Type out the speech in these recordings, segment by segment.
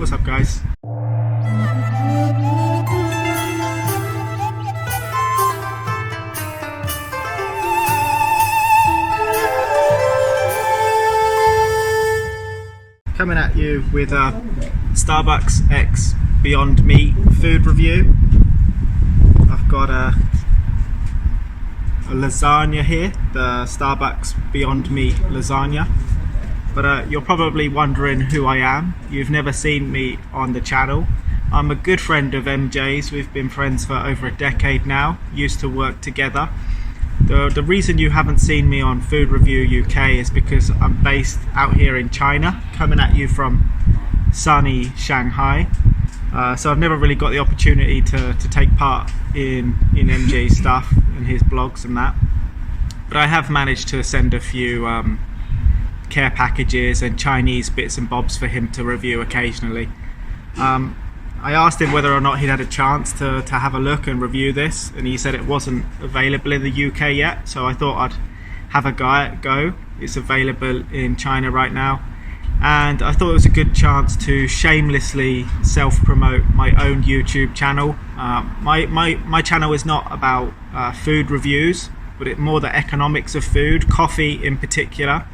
What's up, guys? Coming at you with a Starbucks X Beyond Meat food review. I've got a lasagna here, the Starbucks Beyond Meat Lasagna. But you're probably wondering who I am. You've never seen me on the channel. I'm a good friend of MJ's. We've been friends for over a decade now, used to work together. The reason you haven't seen me on Food Review UK is because I'm based out here in China, coming at you from sunny Shanghai. So I've never really got the opportunity to take part in MJ's stuff and his blogs and that. But I have managed to send a few care packages and Chinese bits and bobs for him to review occasionally. I asked him whether or not he'd had a chance to have a look and review this, and he said it wasn't available in the UK yet, so I thought I'd have a go. It's available in China right now, and I thought it was a good chance to shamelessly self-promote my own YouTube channel. My channel is not about food reviews, but more the economics of food, coffee in particular.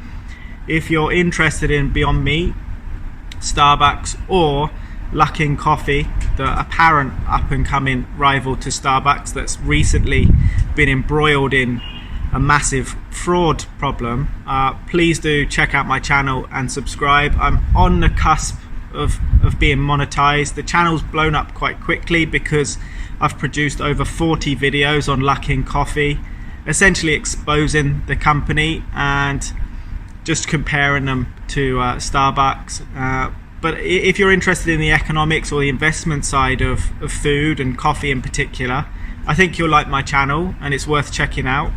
If you're interested in Beyond Meat, Starbucks, or Luckin Coffee, the apparent up-and-coming rival to Starbucks that's recently been embroiled in a massive fraud problem, please do check out my channel and subscribe. I'm on the cusp of being monetized. The channel's blown up quite quickly because I've produced over 40 videos on Luckin Coffee, essentially exposing the company and just comparing them to Starbucks. But if you're interested in the economics or the investment side of food and coffee in particular, I think you'll like my channel and it's worth checking out.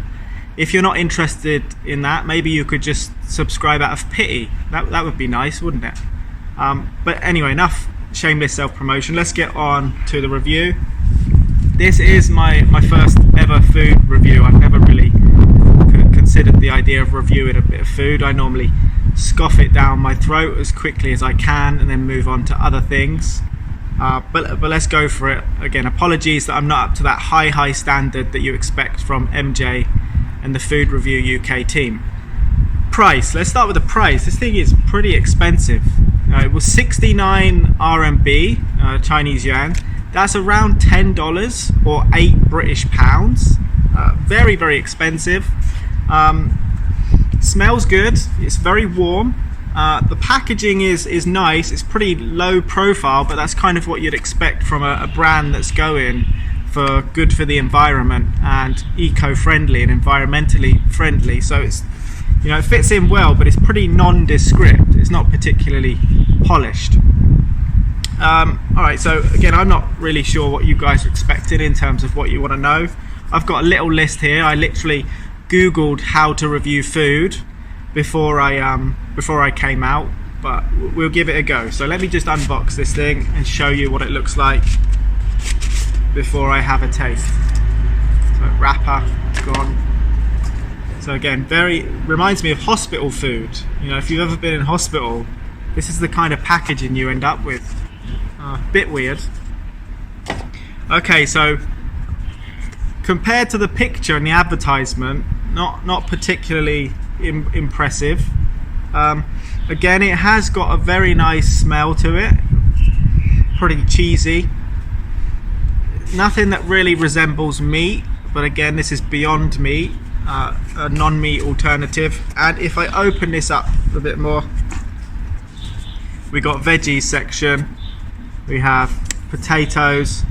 If you're not interested in that, maybe you could just subscribe out of pity. That would be nice, wouldn't it? But anyway, enough shameless self-promotion. Let's get on to the review. This is my first ever food review. I've never really considered the idea of reviewing a bit of food. I normally scoff it down my throat as quickly as I can and then move on to other things. But let's go for it. Again, apologies that I'm not up to that high standard that you expect from MJ and the Food Review UK team. Price. Let's start with the price. This thing is pretty expensive. It was 69 RMB, Chinese yuan. That's around $10 or 8 British pounds. Very, very expensive. Smells good. It's very warm. The packaging is nice. It's pretty low profile, but that's kind of what you'd expect from a brand that's going for good for the environment and eco-friendly and environmentally friendly. So it's, it fits in well, but it's pretty nondescript. It's not particularly polished. Alright, so again, I'm not really sure what you guys are expecting in terms of what you want to know. I've got a little list here. I literally Googled how to review food before I came out, but we'll give it a go. So let me just unbox this thing and show you what it looks like before I have a taste. So wrapper gone. So again, very reminds me of hospital food. If you've ever been in hospital, this is the kind of packaging you end up with. Bit weird. Okay, so compared to the picture and the advertisement, not particularly impressive. Again, it has got a very nice smell to it, pretty cheesy. Nothing that really resembles meat, but again, this is Beyond Meat, a non-meat alternative. And if I open this up a bit more, we got veggies section. We have potatoes,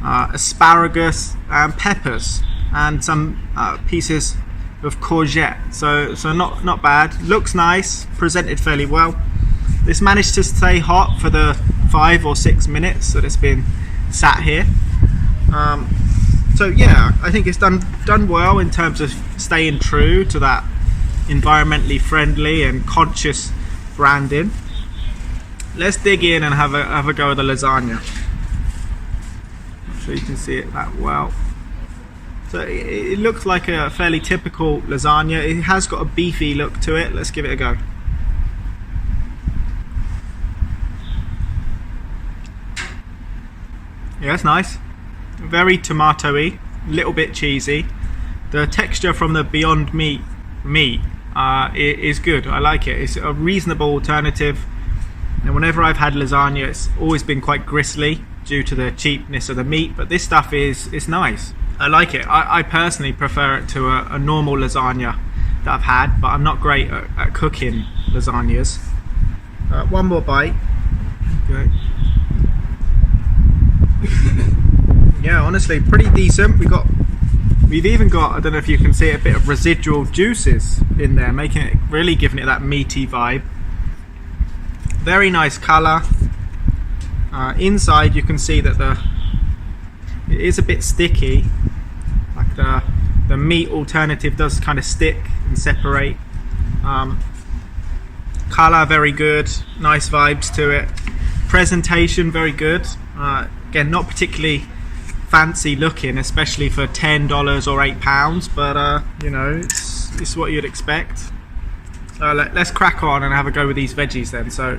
asparagus and peppers, and some pieces of courgette. So not bad. Looks nice, presented fairly well. This managed to stay hot for the 5 or 6 minutes that it's been sat here. So yeah, I think it's done well in terms of staying true to that environmentally friendly and conscious branding. Let's dig in and have a go at the lasagna. I'm sure you can see it that well. So it looks like a fairly typical lasagna. It has got a beefy look to it. Let's give it a go. Yeah, it's nice. Very tomatoey, little bit cheesy. The texture from the Beyond Meat is good. I like it. It's a reasonable alternative. And whenever I've had lasagna, it's always been quite gristly due to the cheapness of the meat. But this stuff is nice. I like it. I personally prefer it to a normal lasagna that I've had, but I'm not great at cooking lasagnas. One more bite. Okay. Yeah, honestly, pretty decent. We've even got, I don't know if you can see, a bit of residual juices in there, making it, really giving it that meaty vibe. Very nice colour. Inside you can see that it is a bit sticky, like the meat alternative does kind of stick and separate. Colour very good, nice vibes to it. Presentation very good. Again, not particularly fancy looking, especially for $10 or £8, but you know, it's what you'd expect. So let's crack on and have a go with these veggies then. So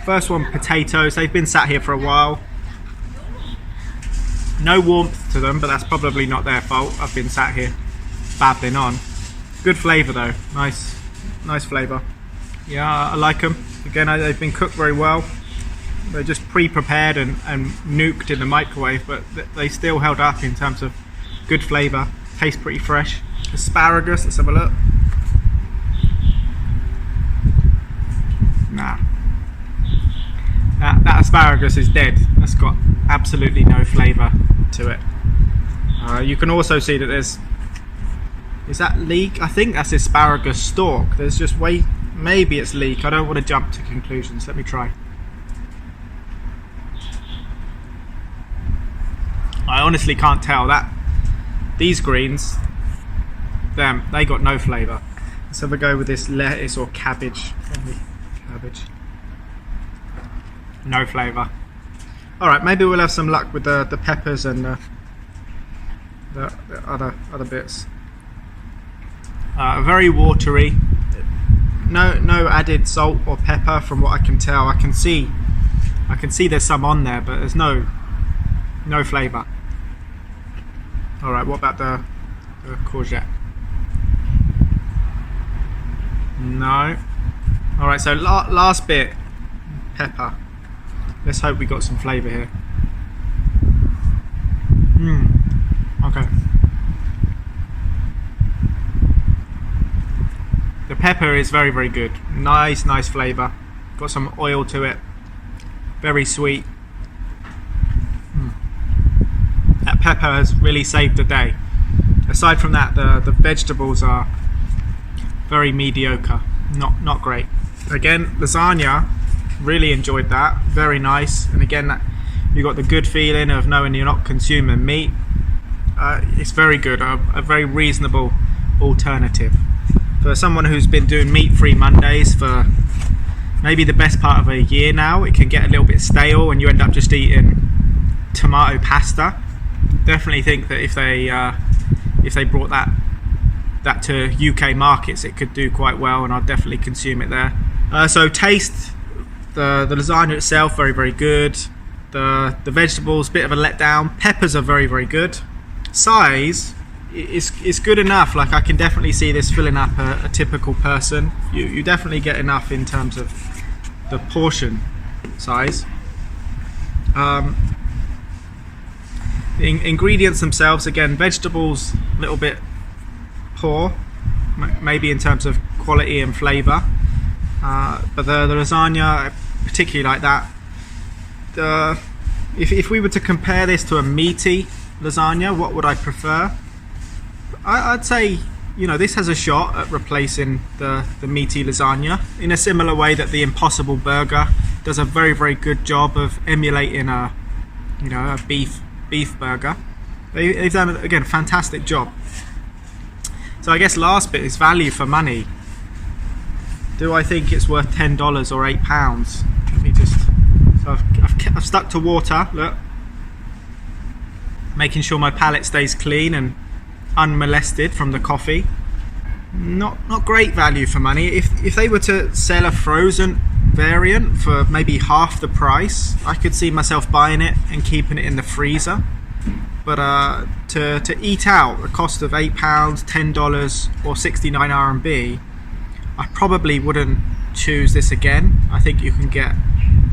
first one, potatoes. They've been sat here for a while. No warmth to them, but that's probably not their fault. I've been sat here babbling on. Good flavour though, nice flavour. Yeah, I like them. Again, they've been cooked very well. They're just pre-prepared and nuked in the microwave, but they still held up in terms of good flavour. Tastes pretty fresh. Asparagus, let's have a look. Nah. That asparagus is dead. That's got absolutely no flavour to it. You can also see that is that leek? I think that's asparagus stalk. There's just maybe it's leek. I don't want to jump to conclusions. Let me try. I honestly can't tell. These greens, they got no flavour. Let's have a go with this lettuce or cabbage. Probably cabbage. No flavour. Alright, maybe we'll have some luck with the peppers and the other bits. Very watery. No added salt or pepper from what I can tell. I can see there's some on there, but there's no flavour. Alright, what about the courgette? No. Alright, so last bit, pepper. Let's hope we got some flavour here. Okay. The pepper is very, very good. Nice flavour. Got some oil to it. Very sweet. That pepper has really saved the day. Aside from that, the vegetables are very mediocre. Not great. Again, lasagna, really enjoyed that. Very nice. And again, you got the good feeling of knowing you're not consuming meat. It's very good. A very reasonable alternative. For someone who's been doing meat-free Mondays for maybe the best part of a year now, it can get a little bit stale and you end up just eating tomato pasta. Definitely think that if they brought that to UK markets, it could do quite well, and I'll definitely consume it there. So taste, the lasagna itself, very, very good. The vegetables, bit of a letdown. Peppers are very, very good. Size is good enough. Like, I can definitely see this filling up a typical person. You definitely get enough in terms of the portion size. The ingredients themselves, again, vegetables a little bit poor, maybe in terms of quality and flavour, but the lasagna, I particularly like that. If we were to compare this to a meaty lasagna, what would I prefer? I'd say, you know, this has a shot at replacing the meaty lasagna in a similar way that the Impossible Burger does a very, very good job of emulating a beef burger. They've done, again, a fantastic job. So I guess last bit is value for money. Do I think it's worth $10 or £8? Let me just. So I've stuck to water. Look, making sure my palate stays clean and unmolested from the coffee. Not great value for money. If they were to sell a frozen variant for maybe half the price. I could see myself buying it and keeping it in the freezer. But to eat out the cost of £8, $10 or 69 RMB, I probably wouldn't choose this again. I think you can get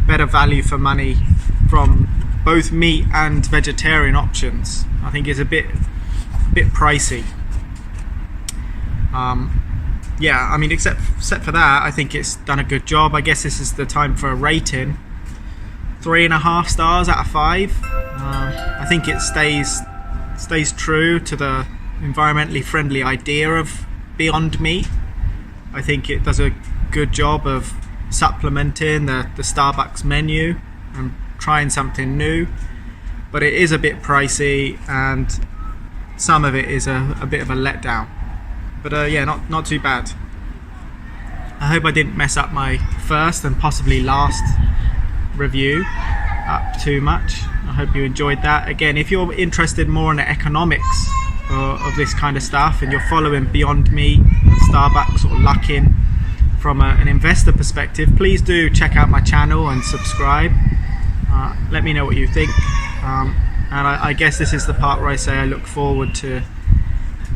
better value for money from both meat and vegetarian options. I think it's a bit pricey. Yeah, I mean, except for that, I think it's done a good job. I guess this is the time for a rating. 3.5 stars out of 5. I think it stays true to the environmentally friendly idea of Beyond Meat. I think it does a good job of supplementing the Starbucks menu and trying something new, but it is a bit pricey and some of it is a bit of a letdown. But yeah, not too bad. I hope I didn't mess up my first and possibly last review up too much. I hope you enjoyed that. Again, if you're interested more in the economics of this kind of stuff and you're following Beyond Meat, Starbucks or Luckin from an investor perspective, please do check out my channel and subscribe. Let me know what you think. And I guess this is the part where I say I look forward to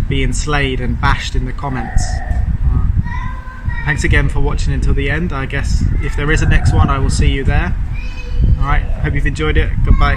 being slayed and bashed in the comments. Thanks again for watching until the end. I guess if there is a next one, I will see you there. Alright, hope you've enjoyed it. Goodbye.